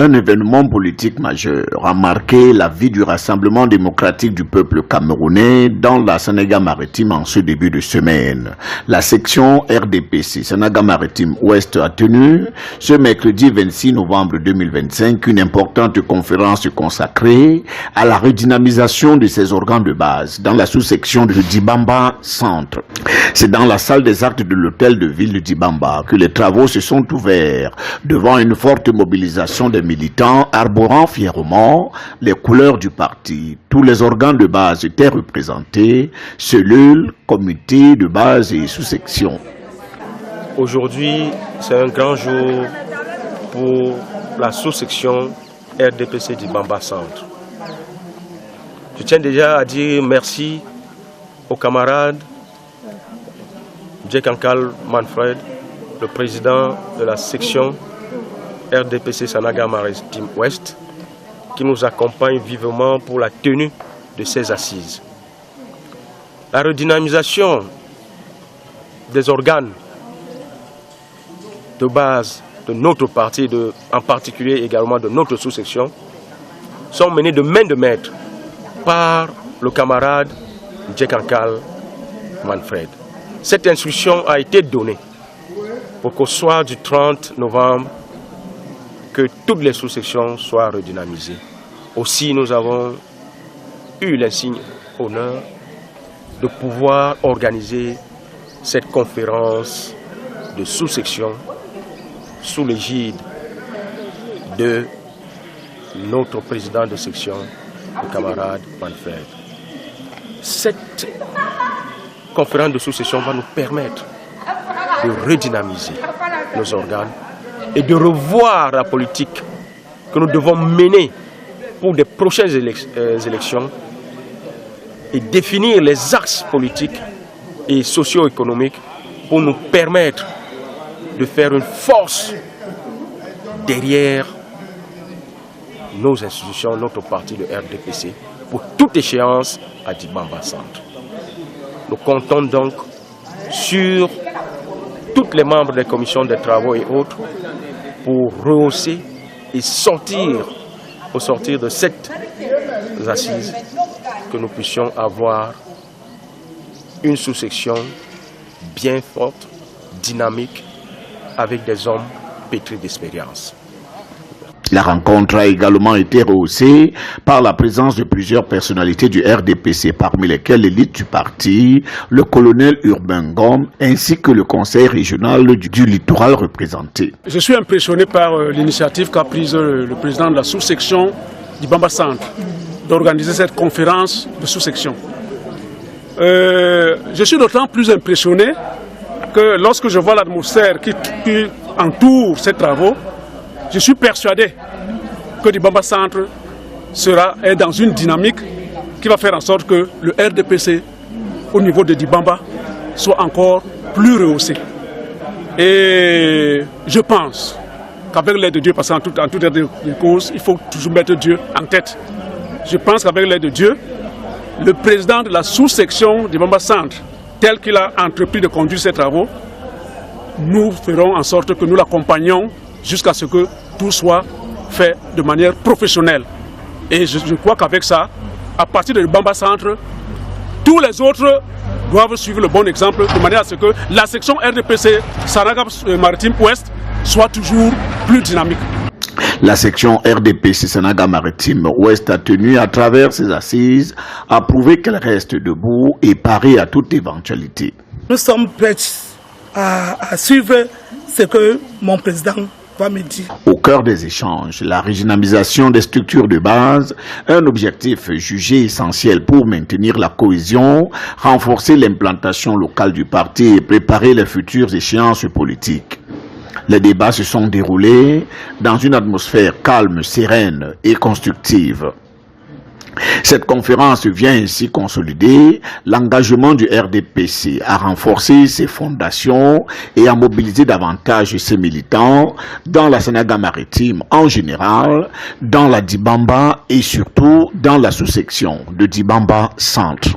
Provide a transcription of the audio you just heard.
Un événement politique majeur a marqué la vie du Rassemblement démocratique du peuple camerounais dans la Sénégal-Maritime en ce début de semaine. La section RDPC Sénégal-Maritime Ouest a tenu ce mercredi 26 novembre 2025 une importante conférence consacrée à la redynamisation de ses organes de base dans la sous-section de Dibamba Centre. C'est dans la salle des actes de l'hôtel de ville de Dibamba que les travaux se sont ouverts devant une forte mobilisation des militants arborant fièrement les couleurs du parti. Tous les organes de base étaient représentés, cellules, comités de base et sous-sections. Aujourd'hui, c'est un grand jour pour la sous-section RDPC Dibamba Centre. Je tiens déjà à dire merci aux camarades Djekankal Manfred, le président de la section RDPC Sénégal-Maritime Ouest, qui nous accompagne vivement pour la tenue de ces assises. La redynamisation des organes de base de notre parti, en particulier également de notre sous-section, sont menées de main de maître par le camarade Djekankal Manfred. Cette instruction a été donnée pour qu'au soir du 30 novembre, que toutes les sous-sections soient redynamisées. Aussi, nous avons eu l'insigne honneur de pouvoir organiser cette conférence de sous-section sous l'égide de notre président de section, le camarade Manfred. Cette conférence de sous-section va nous permettre de redynamiser nos organes et de revoir la politique que nous devons mener pour des prochaines élections et définir les axes politiques et socio-économiques pour nous permettre de faire une force derrière nos institutions, notre parti, le RDPC, pour toute échéance à Dibamba Centre. Nous comptons donc sur tous les membres des commissions des travaux et autres pour rehausser et au sortir de cette assise, que nous puissions avoir une sous-section bien forte, dynamique, avec des hommes pétris d'expérience. La rencontre a également été rehaussée par la présence de plusieurs personnalités du RDPC, parmi lesquelles l'élite du parti, le colonel Urbain Ngom, ainsi que le conseil régional du littoral représenté. Je suis impressionné par l'initiative qu'a prise le président de la sous-section du Dibamba Centre d'organiser cette conférence de sous-section. Je suis d'autant plus impressionné que lorsque je vois l'atmosphère qui entoure ces travaux, je suis persuadé que Dibamba Centre est dans une dynamique qui va faire en sorte que le RDPC au niveau de Dibamba soit encore plus rehaussé. Et je pense qu'avec l'aide de Dieu, parce qu'en toute aide de cause, il faut toujours mettre Dieu en tête. Je pense qu'avec l'aide de Dieu, le président de la sous-section Dibamba Centre, tel qu'il a entrepris de conduire ses travaux, nous ferons en sorte que nous l'accompagnons jusqu'à ce que tout soit fait de manière professionnelle. Et je crois qu'avec ça, à partir de Dibamba Centre, tous les autres doivent suivre le bon exemple de manière à ce que la section RDPC Sénégal-Maritime Ouest soit toujours plus dynamique. La section RDPC Sénégal-Maritime Ouest a tenu à travers ses assises à prouver qu'elle reste debout et parée à toute éventualité. Nous sommes prêts à suivre ce que mon président va me dire. Au cœur des échanges, la redynamisation des structures de base, un objectif jugé essentiel pour maintenir la cohésion, renforcer l'implantation locale du parti et préparer les futures échéances politiques. Les débats se sont déroulés dans une atmosphère calme, sereine et constructive. Cette conférence vient ainsi consolider l'engagement du RDPC à renforcer ses fondations et à mobiliser davantage ses militants dans la Sénégal-Maritime en général, dans la Dibamba et surtout dans la sous-section de Dibamba Centre.